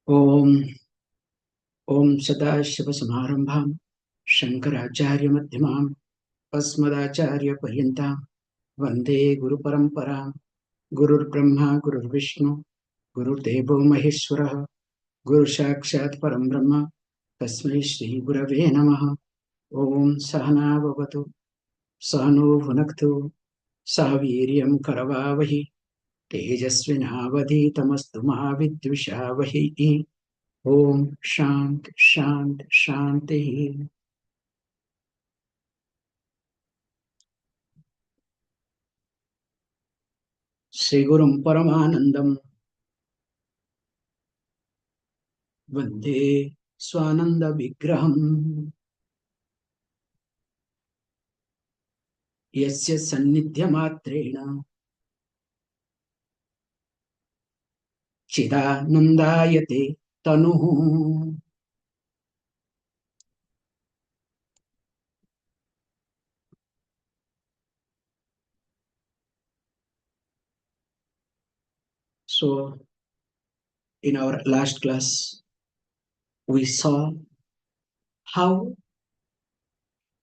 Om Om Sadashiva-Samarambham Shankaracharya-Madhyamam Asmadacharya-Paryantam Vande Guru-Paramparam Gurur-Brahma Gurur-Vishnu Gurur-Devo Maheshwaraha Guru Sakshat Param Brahma Tasmai Shri Gurave Namaha Om Sahana Bhavatu Sahano Bhunaktu Sahaviryam Karavavahi Tejasvinavadhitamastu Mahavidvishavahi Om Shant Shant Shanti. Sri Gurum Paramanandam Vande Swananda Vigraham Yasya Sannidhyamatrena Chidanandayate Tanuhu. So, in our last class, we saw how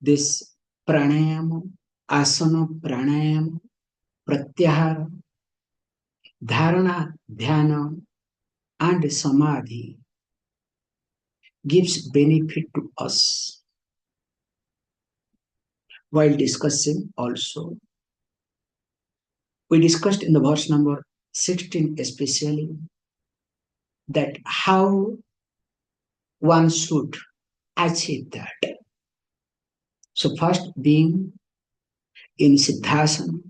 this pranayama, asana pranayama, pratyahara, dharana, dhyana, and samadhi gives benefit to us. While discussing also, we discussed in the verse number 16 especially that how one should achieve that. So first being in Siddhasana,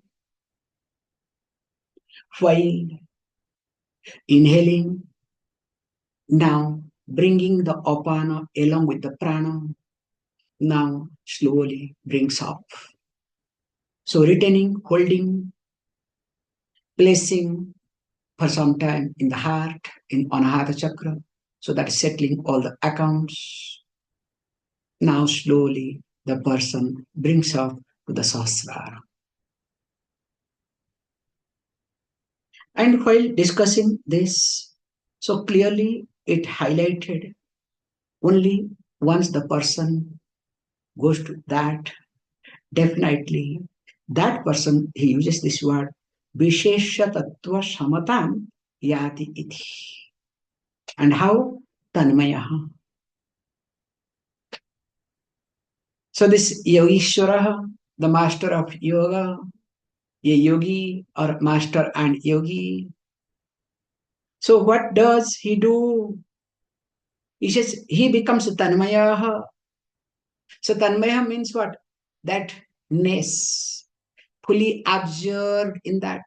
while inhaling, now bringing the apana along with the prana, now slowly brings up. So retaining, holding, placing for some time in the heart, in Anahata chakra, so that settling all the accounts. Now slowly the person brings up to the Sahasrara. And while discussing this, so clearly it highlighted only once the person goes to that, definitely that person, he uses this word, Vishesha Tattva Shamatam Yati Iti. And how? Tanmayaha. So this Yogishwara, the master of yoga, a yogi or master and yogi. So what does he do? He says he becomes Tanmayaha. So Tanmaya means what? That ness, fully absorbed in that.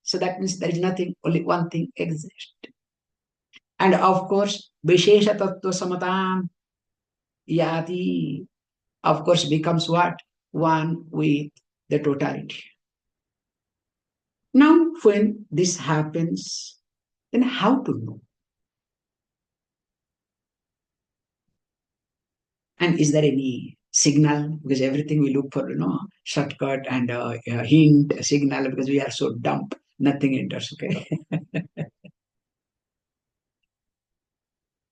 So that means there is nothing, only one thing exists. And of course, Vishesha Tattva Samatam Yati, of course, becomes what? One with the totality. Now, when this happens, then how to know? And is there any signal? Because everything we look for, shortcut and hint, signal, because we are so dumb, nothing enters, okay?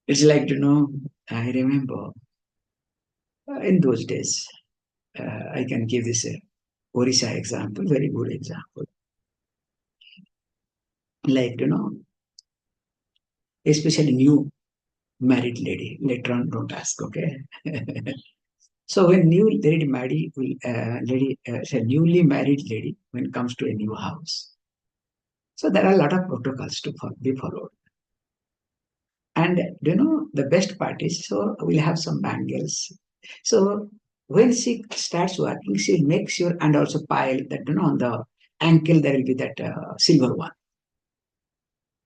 It's like, I remember in those days, I can give this Odisha example, very good example. Like, especially new married lady, later on don't ask, okay? So when newly married lady, when it comes to a new house, so there are a lot of protocols to be followed. And the best part is, so we'll have some bangles. So when she starts working, she'll make sure and also pile that on the ankle there will be that silver one.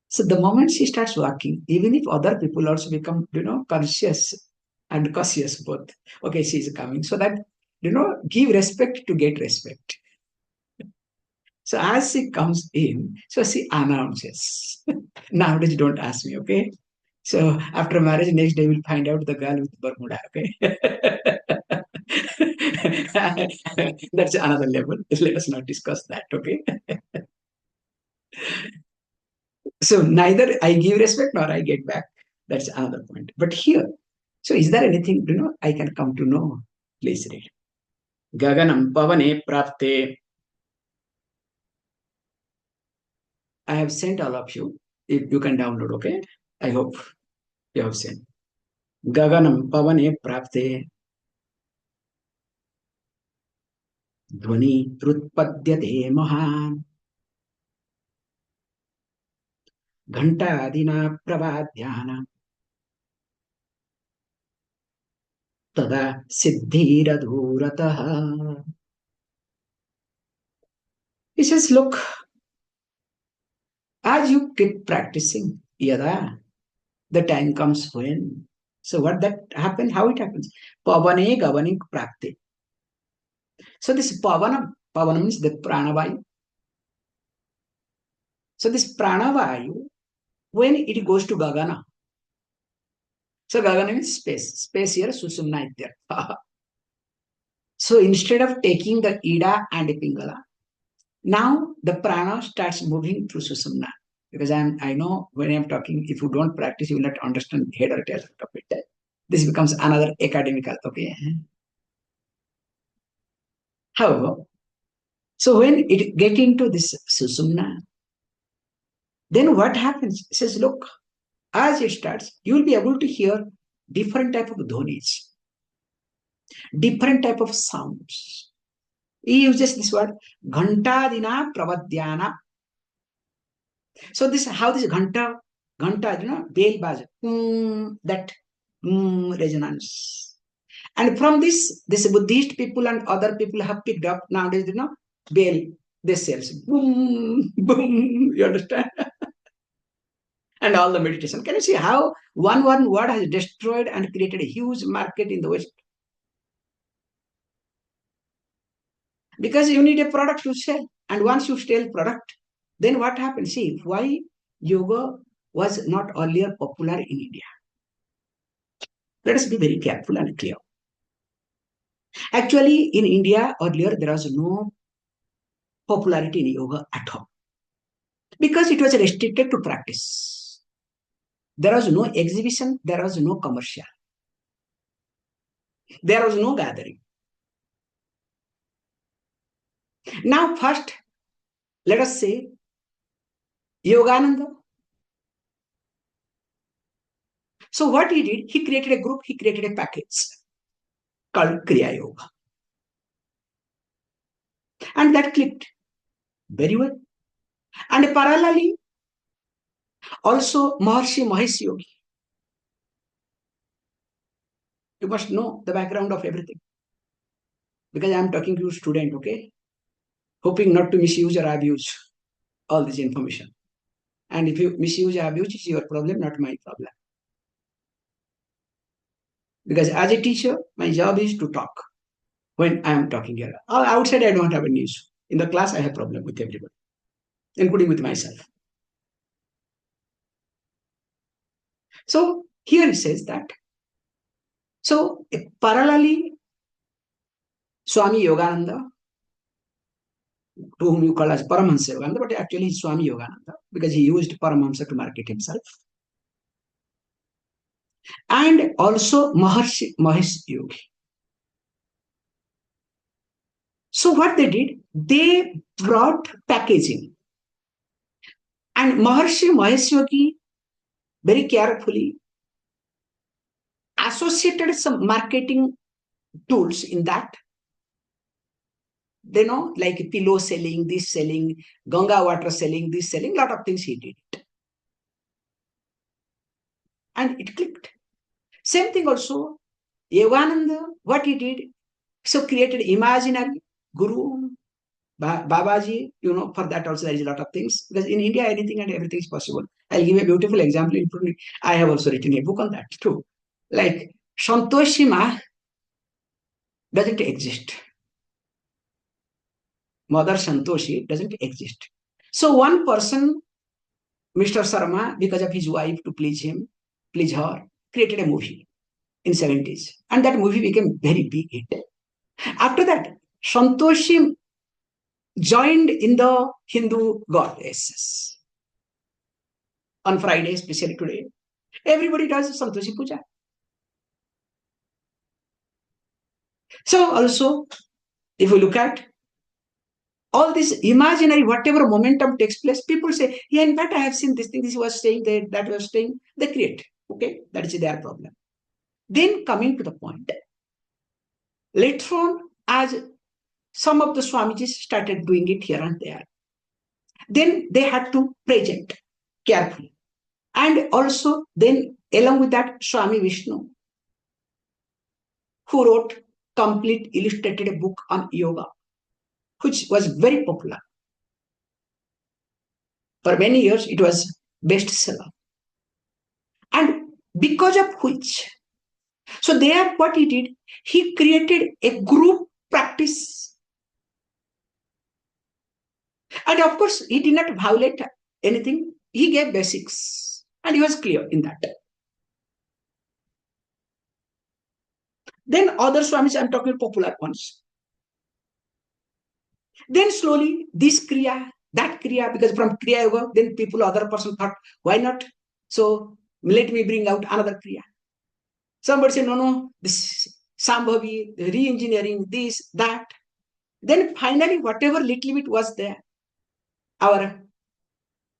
So the moment she starts working, even if other people also become conscious and cautious both. Okay, she is coming, so that give respect to get respect. So as she comes in, so she announces. Nowadays, don't ask me, okay? So after marriage, next day we'll find out the girl with Bermuda, okay? That's another level. Let us not discuss that, okay? So neither I give respect nor I get back. That's another point. But here, so is there anything, I can come to know? Please read. Gaganam pavane prapte. I have sent all of you. If you can download, okay? I hope you have seen. Gaganam pavane prapte. Dhvani rutpadyate mahan. Ghantadina pravadhyana. Tada siddhiradhurataha. He says, look, as you keep practicing, yada, the time comes when. So what that happens, how it happens? Pavane gavani prapti. So this pavana means the pranavayu. So this pranavayu, when it goes to gagana, so gagana means space. Space here, susumna is there. So instead of taking the ida and pingala, now the prana starts moving through susumna. Because I know when I'm talking, if you don't practice, you will not understand head or tail of it. This becomes another academical, okay? However, so when it get into this susumna, then what happens? It says, look, as it starts, you will be able to hear different type of dhonis, different type of sounds. He uses this word, ghantadina pravadhyana. So this how this ghanta, bell baj, that resonance. And from this Buddhist people and other people have picked up nowadays, bell, they sells, boom, boom, you understand? And all the meditation. Can you see how one word has destroyed and created a huge market in the West? Because you need a product to sell. And once you sell product, then what happens? See, why yoga was not earlier popular in India? Let us be very careful and clear. Actually, in India, earlier, there was no popularity in yoga at all. Because it was restricted to practice. There was no exhibition, there was no commercial. There was no gathering. Now, first, let us say, Yogananda. So what he did, he created a group, he created a package called Kriya Yoga. And that clicked very well. And parallelly, also Maharshi Mahesh Yogi. You must know the background of everything. Because I am talking to you student, okay? Hoping not to misuse or abuse all this information. And if you misuse or abuse, it's your problem, not my problem. Because as a teacher, my job is to talk when I am talking here. Outside, I don't have any issue. In the class, I have problem with everybody, including with myself. So here it says that. So parallelly, Swami Yogananda, to whom you call as Paramahansa Yogananda, but actually Swami Yogananda, because he used Paramahansa to market himself. And also Maharshi Mahesh Yogi. So what they did, they brought packaging. And Maharshi Mahesh Yogi very carefully associated some marketing tools in that. They know, like pillow selling, this selling, Ganga water selling, this selling, lot of things he did. And it clicked. Same thing also, Yogananda, what he did, so created imaginary guru, Babaji, for that also there is a lot of things. Because in India, anything and everything is possible. I'll give you a beautiful example. I have also written a book on that too. Like Santoshi Ma doesn't exist. Mother Santoshi doesn't exist. So one person, Mr. Sharma, because of his wife to please her, created a movie in 70s. And that movie became very big hit. After that, Santoshi joined in the Hindu goddesses. On Friday, especially today, Everybody does Santoshi Puja. So also, if you look at all this imaginary, whatever momentum takes place, people say, yeah, in fact, I have seen this thing, this was saying, that was saying, they create. Okay, that is their problem. Then coming to the point, later on, as some of the Swamijis started doing it here and there, then they had to present carefully. And also, then along with that, Swami Vishnu, who wrote complete illustrated book on yoga, which was very popular. For many years, it was bestseller. And because of which, so there what he did, he created a group practice. And of course, he did not violate anything. He gave basics. And he was clear in that. Then other Swamis, I'm talking popular ones. Then slowly, this Kriya, that Kriya, because from Kriya Yoga, then people, other person thought, why not? So let me bring out another Kriya. Somebody said, no, no, this Sambhavi, re-engineering, this, that. Then finally, whatever little bit was there, our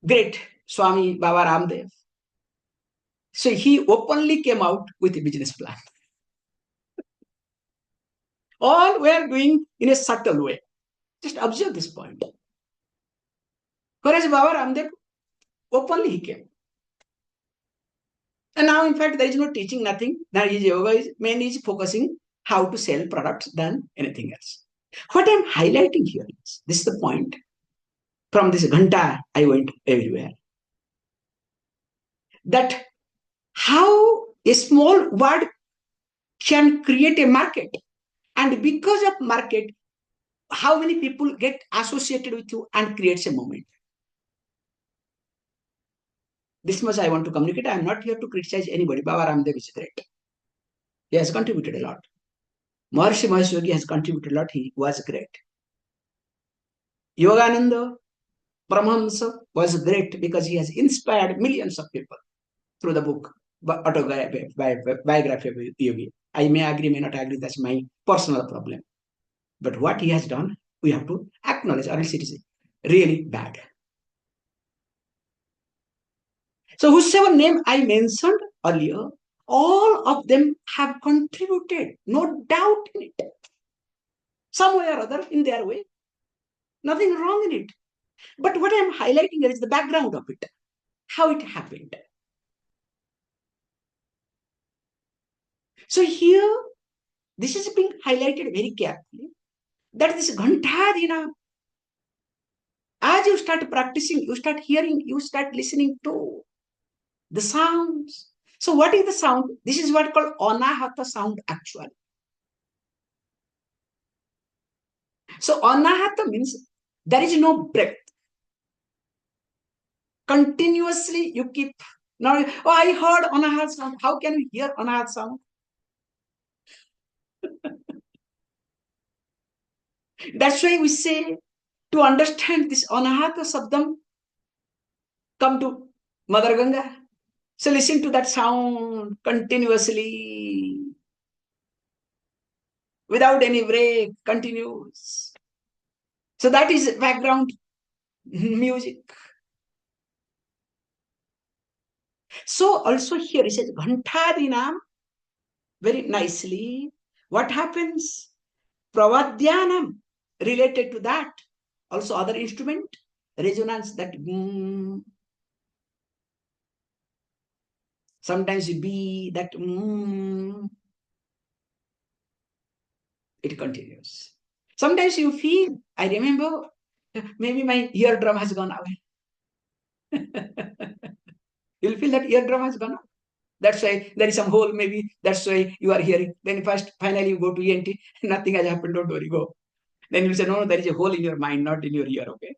great Swami Baba Ramdev, so he openly came out with a business plan. All were doing in a subtle way. Just observe this point. Whereas Baba Ramdev, openly he came. And now, in fact, there is no teaching, nothing. Now his yoga is mainly is focusing how to sell products than anything else. What I'm highlighting here is, this is the point. From this Ghanta, I went everywhere. That how a small word can create a market. And because of market, how many people get associated with you and creates a moment. This much I want to communicate. I am not here to criticize anybody. Baba Ramdev is great. He has contributed a lot. Maharshi Mahesh Yogi has contributed a lot. He was great. Yogananda Paramahamsa was great because he has inspired millions of people through the book, biography of Yogi. I may agree, may not agree. That's my personal problem. But what he has done, we have to acknowledge, or else it is really bad. So, whosoever name I mentioned earlier, all of them have contributed, no doubt in it. Some way or other, in their way. Nothing wrong in it. But what I'm highlighting here is the background of it, how it happened. So here, this is being highlighted very carefully, that this Ghantadina, as you start practicing, you start hearing, you start listening to the sounds. So what is the sound? This is what called anahata sound actually. So anahata means there is no breath. Continuously you keep, now, oh, I heard anahata sound. How can you hear anahata sound? That's why we say, to understand this anahata sabdam, come to Mother Ganga. So listen to that sound continuously, without any break, continues. So that is background music. So also here it says Ghantadinam, very nicely. What happens? Pravadhyanam, related to that. Also other instrument, resonance, that sometimes it be that it continues. Sometimes you feel, I remember, maybe my eardrum has gone away. You'll feel that eardrum has gone out. That's why there is some hole, maybe that's why you are hearing. Then first, finally you go to ENT, nothing has happened, don't worry, go. Then you'll say, no, there is a hole in your mind, not in your ear, okay?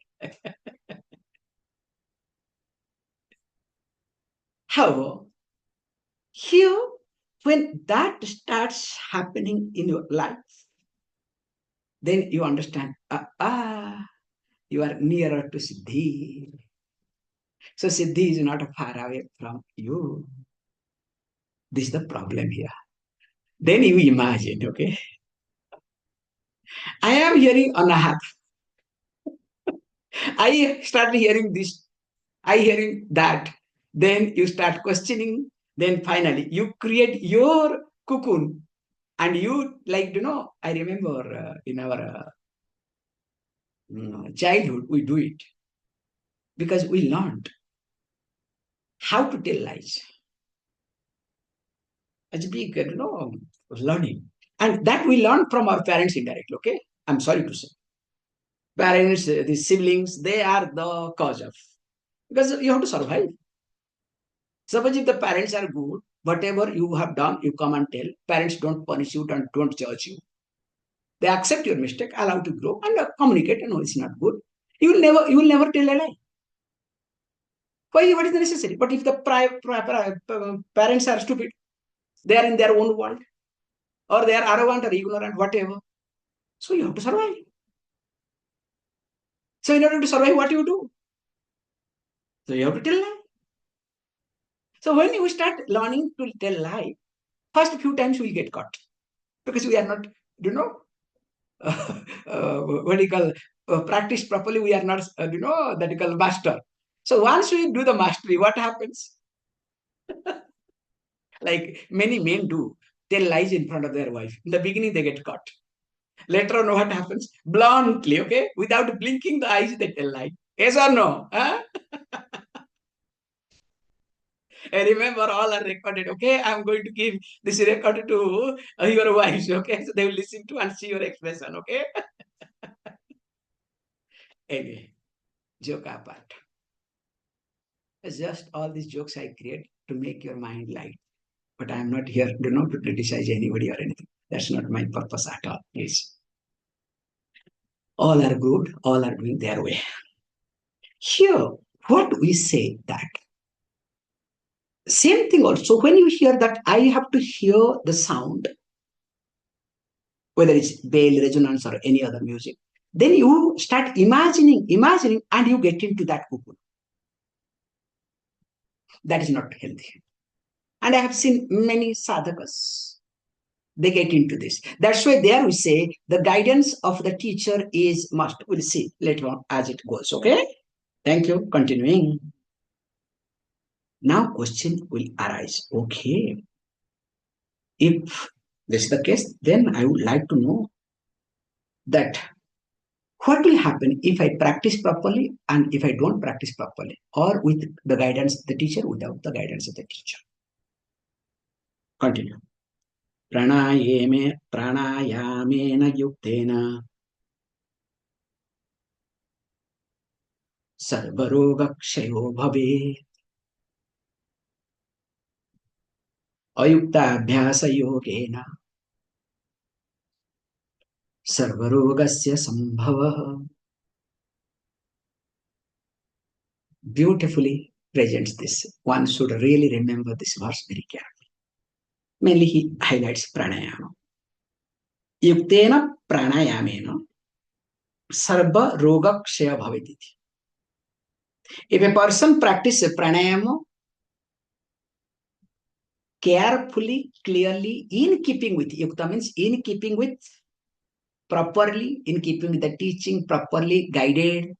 However, here, when that starts happening in your life, then you understand, you are nearer to Siddhi. So Siddhi is not far away from you. This is the problem here. Then you imagine, okay, I am hearing anahat. I start hearing this, I hearing that. Then you start questioning. Then finally, you create your cocoon. And you, like, I remember in our childhood, we do it because we learned how to tell lies. It's a big, learning. And that we learn from our parents indirectly, okay? I'm sorry to say. Parents, the siblings, they are the cause of. Because you have to survive. Suppose if the parents are good, whatever you have done, you come and tell. Parents don't punish you and don't judge you. They accept your mistake, allow to grow, and communicate. No, it's not good. You will never tell a lie. Why? What is the necessary? But if the parents are stupid, they are in their own world, or they are arrogant or ignorant, whatever. So you have to survive. So in order to survive, what you do? So you have to tell lie. So when you start learning to tell lie, first few times you will get caught because we are not, what do you call, practice properly. We are not, that you call master. So once we do the mastery, what happens? Like many men do, tell lies in front of their wife. In the beginning, they get caught. Later on, what happens? Bluntly, okay, without blinking the eyes, they tell lie. Yes or no? Huh? I remember all are recorded. Okay, I'm going to give this record to your wives. Okay, so they will listen to and see your expression. Okay. Anyway, joke apart. It's just all these jokes I create to make your mind light. But I am not here, to criticize anybody or anything. That's not my purpose at all. Please. All are good. All are doing their way. Here, what we say that same thing also, when you hear that I have to hear the sound, whether it's bell, resonance, or any other music, then you start imagining, and you get into that cocoon. That is not healthy. And I have seen many sadhakas, they get into this. That's why there we say the guidance of the teacher is must. We'll see later on as it goes. Okay? Thank you. Continuing. Now question will arise. Okay. If this is the case, then I would like to know that what will happen if I practice properly and if I don't practice properly, or with the guidance of the teacher, without the guidance of the teacher. Continue. Pranayamena yuktena sarvarogakshayo bhave ayuktabhyasa yogena sarvarogasya sambhava. Beautifully presents this. One should really remember this verse very carefully. Mainly he highlights pranayama. Yuktena pranayamena sarva roga kshaya bhavati. If a person practices pranayama carefully, clearly, in keeping with, yukta means in keeping with, properly, in keeping with the teaching, properly guided.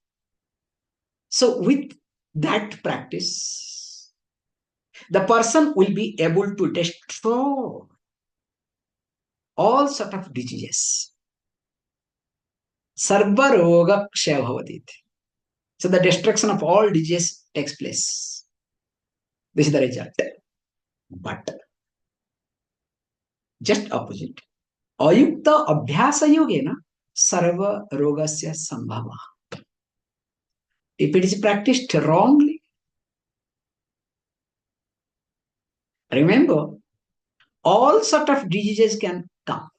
So with that practice, the person will be able to destroy all sort of diseases. Sarva roga kshaya bhavati. So the destruction of all diseases takes place. This is the result. But just opposite. Ayukta abhyasa yogena sarva rogasya sambhava. If it is practiced wrongly, remember, all sort of diseases can come.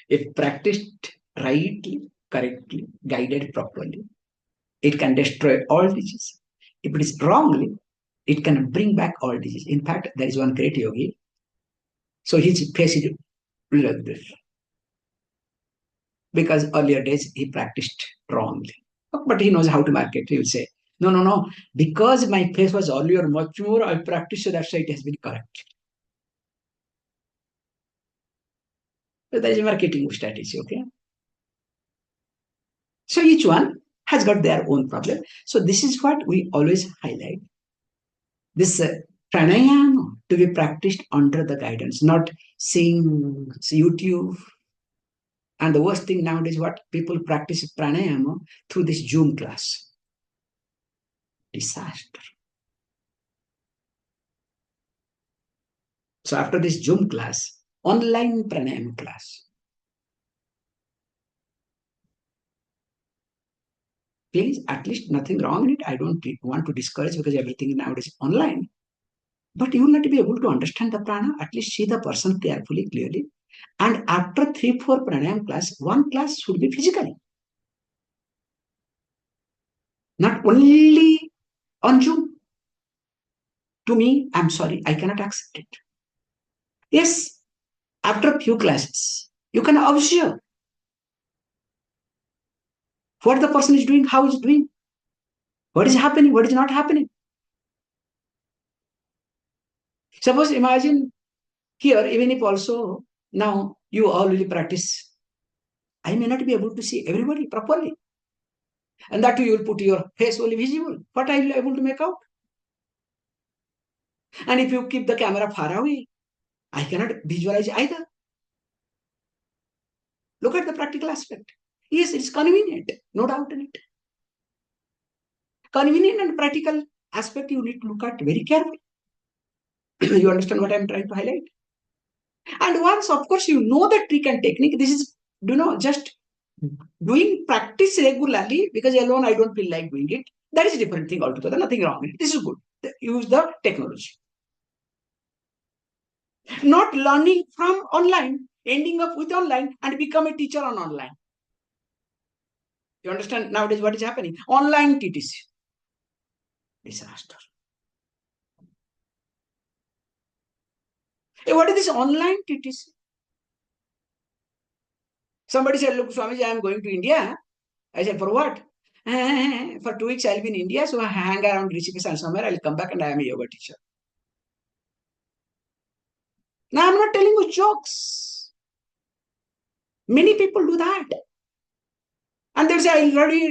If practiced rightly, correctly, guided properly, it can destroy all diseases. If it is wrongly, it can bring back all diseases. In fact, there is one great yogi. So his face is like this. Because earlier days he practiced wrongly. But he knows how to market. He will say, No, no, no. Because my face was earlier much more, I practiced, so that's why it has been correct. So that is a marketing strategy, okay? So each one has got their own problem. So this is what we always highlight. This pranayama to be practiced under the guidance, not seeing YouTube. And the worst thing nowadays, what people practice pranayama through this Zoom class. Disaster. So after this Zoom class, online pranayama class. Please, at least nothing wrong in it. I don't want to discourage because everything nowadays is online. But you will not be able to understand the prana, at least see the person carefully, clearly. And after 3, 4 pranayam class, one class should be physically. Not only on Zoom. To me, I'm sorry, I cannot accept it. Yes, after a few classes, you can observe what the person is doing, how he's doing, what is happening, what is not happening. Suppose imagine here, even if also now you already practice, I may not be able to see everybody properly. And that you will put your face only visible. What I will able to make out? And if you keep the camera far away, I cannot visualize either. Look at the practical aspect. Yes, it's convenient, no doubt in it. Convenient and practical aspect you need to look at very carefully. You understand what I'm trying to highlight? And once, of course, you know the trick and technique, this is, just doing practice regularly because alone I don't feel like doing it. That is a different thing altogether. Nothing wrong with it. This is good. Use the technology. Not learning from online, ending up with online and become a teacher on online. You understand nowadays what is happening? Online TTC. Disaster. Hey, what is this online TTC? Somebody said, look, Swamiji, I am going to India. I said, for what? For 2 weeks, I'll be in India. So I hang around Rishikesh and somewhere. I'll come back and I am a yoga teacher. Now, I'm not telling you jokes. Many people do that. And they say,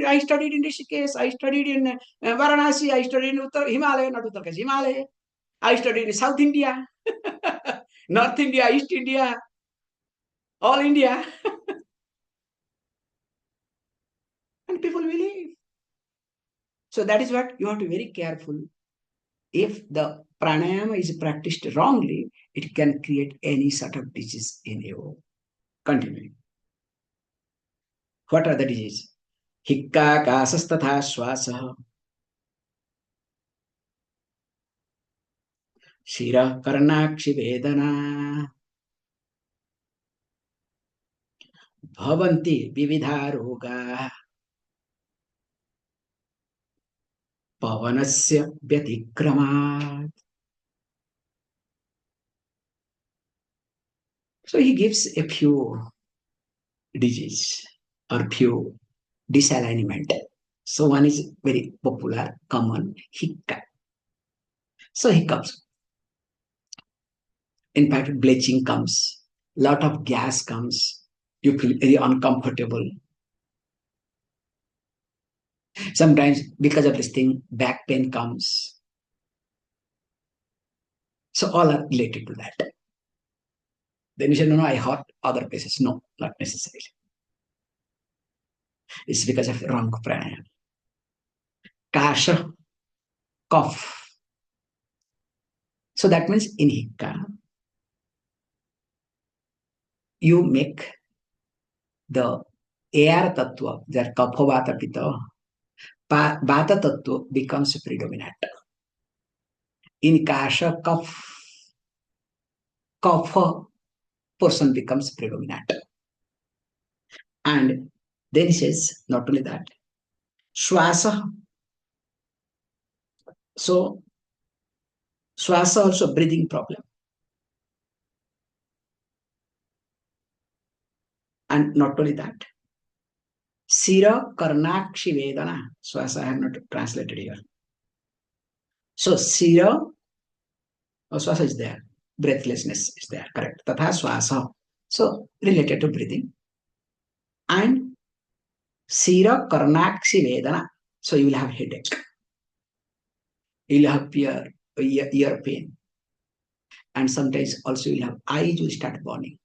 I studied in Rishikesh, I studied in Varanasi, I studied in Himalaya, not Uttar Pradesh, Himalaya. I studied in South India, North India, East India, all India. And people believe. So that is what you have to be very careful. If the pranayama is practiced wrongly, it can create any sort of disease in you. Continuing. What are the diseases? Hikka, kasastatha, swasa, shira, karnakshi, vedana, bhavanti, vividha roga, pavanasya vyatikramat. So he gives a few diseases or few disalignment. So one is very popular, common, hiccup. So hiccups. In fact, bleaching comes, lot of gas comes. You feel very uncomfortable. Sometimes because of this thing, back pain comes. So all are related to that. Then you say, no, I hurt other places. No, not necessarily. It's because of wrong pranayama. Kasha, cough. So that means in hikka, you make the air tattva, that kapha vata pitta, vata tattva becomes predominant. In kasha, kapha portion becomes predominant. And then he says, not only that, swasa. So, swasa also breathing problem. And not only that, Sira Karnakshi Vedana. So as I have not translated here. So Sira, swasa is there. Breathlessness is there. Correct. Tatha swasa. So related to breathing. And Sira Karnakshi Vedana. So you will have headache. You will have ear pain. And sometimes also you will have eyes will start burning.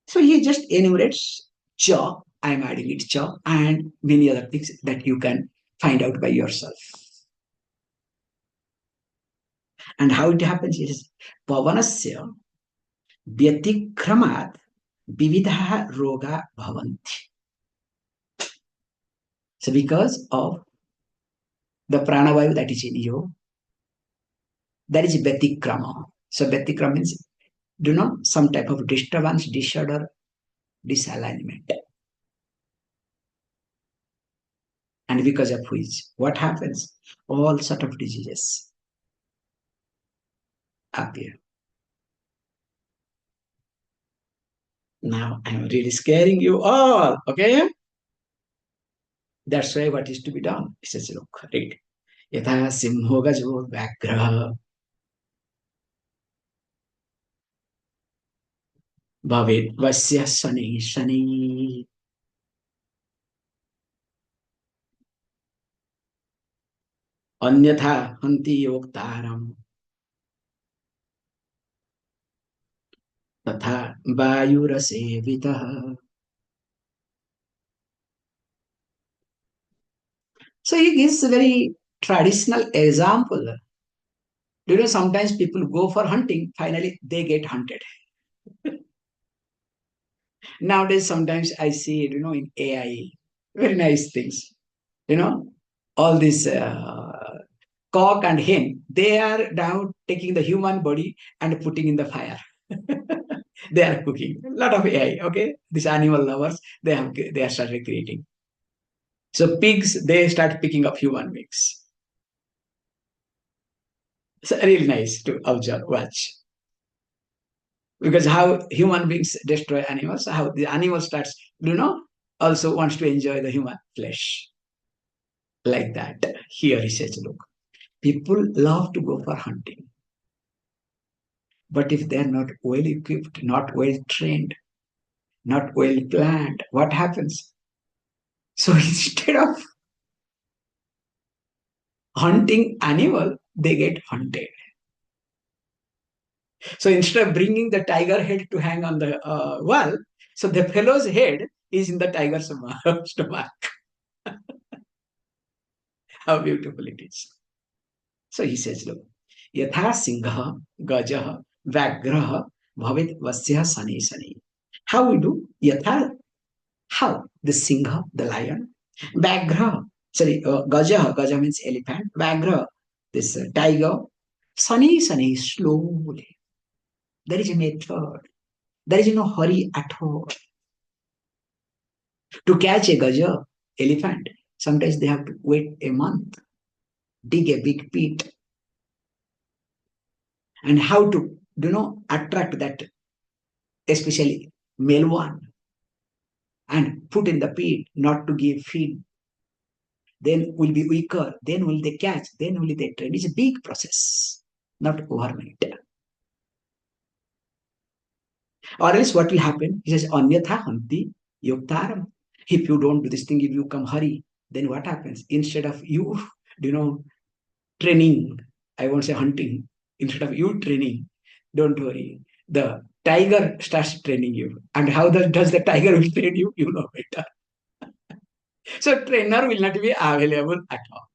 So he just enumerates cha, I am adding it cha, and many other things that you can find out by yourself. And how it happens is pavanasya vyatikramat vividha roga bhavanti. So because of the pranavayu that is in you, that is vyatikrama. So vyatikrama means, some type of disturbance, disorder, disalignment. And because of which, what happens? All sort of diseases appear. Now I'm really scaring you all, okay? That's why what is to be done? He says, look, read. Yatha simho gajo vyagraha bhavet vasya shani shani anyatha hanti yoktaram tatha vayurasevitah. So he gives a very traditional example. Sometimes people go for hunting, finally they get hunted. Nowadays, sometimes I see it, in AI, very nice things. You know, all this cock and hen, they are now taking the human body and putting in the fire. They are cooking. A lot of AI, okay? These animal lovers, they are started creating. So pigs, they start picking up human beings. So really nice to observe, watch. Because how human beings destroy animals, how the animal starts, also wants to enjoy the human flesh. Like that. Here he says, look, people love to go for hunting. But if they're not well equipped, not well trained, not well planned, what happens? So instead of hunting animal, they get hunted. So instead of bringing the tiger head to hang on the wall, so the fellow's head is in the tiger's stomach. How beautiful it is. So he says, look, yatha singha gajaha vagraha bhavit vasya sani sani. How we do? Yatha, how? The singha, the lion. Vagraha, sorry, gaja means elephant. Vagraha, this tiger. Sani sani, slowly. There is a method. There is no hurry at all. To catch a gaja, elephant, sometimes they have to wait a month, dig a big pit, and how to, attract that, especially male one, and put in the pit, not to give feed. Then will be weaker. Then will they catch. Then will they train. It's a big process, not overnight. Or else what will happen? He says, Anyatha hanti yoktaram. If you don't do this thing, if you come hurry, then what happens? Instead of you, training, I won't say hunting, instead of you training, don't worry. The tiger starts training you. And how does the tiger will train you? You know better. So trainer will not be available at all.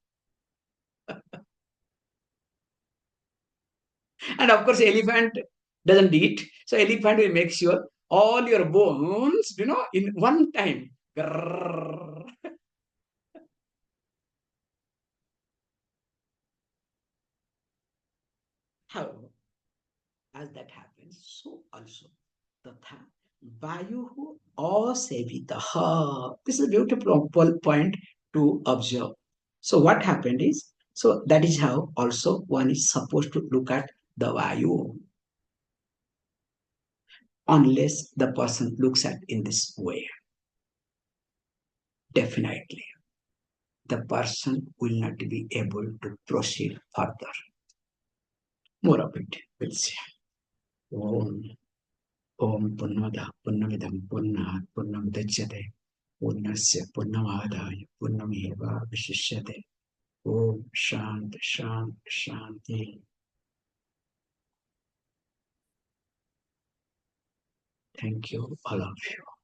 And of course, elephant doesn't eat. So elephant will make sure all your bones, in one time. Grrr. How? As that happens, so also tatha vayuhu asevitaha. This is a beautiful point to observe. So what happened is, so that is how also one is supposed to look at the vayu. unless the person looks at in this way. Definitely, the person will not be able to proceed further. More of it, we'll see. Om, Om Purnamada Purnamidam Purnat Purnamudachyate Purnasya Purnamadaya Purnameva Vishishyate. Om Shanti Shanti Shanti. Thank you, all of you.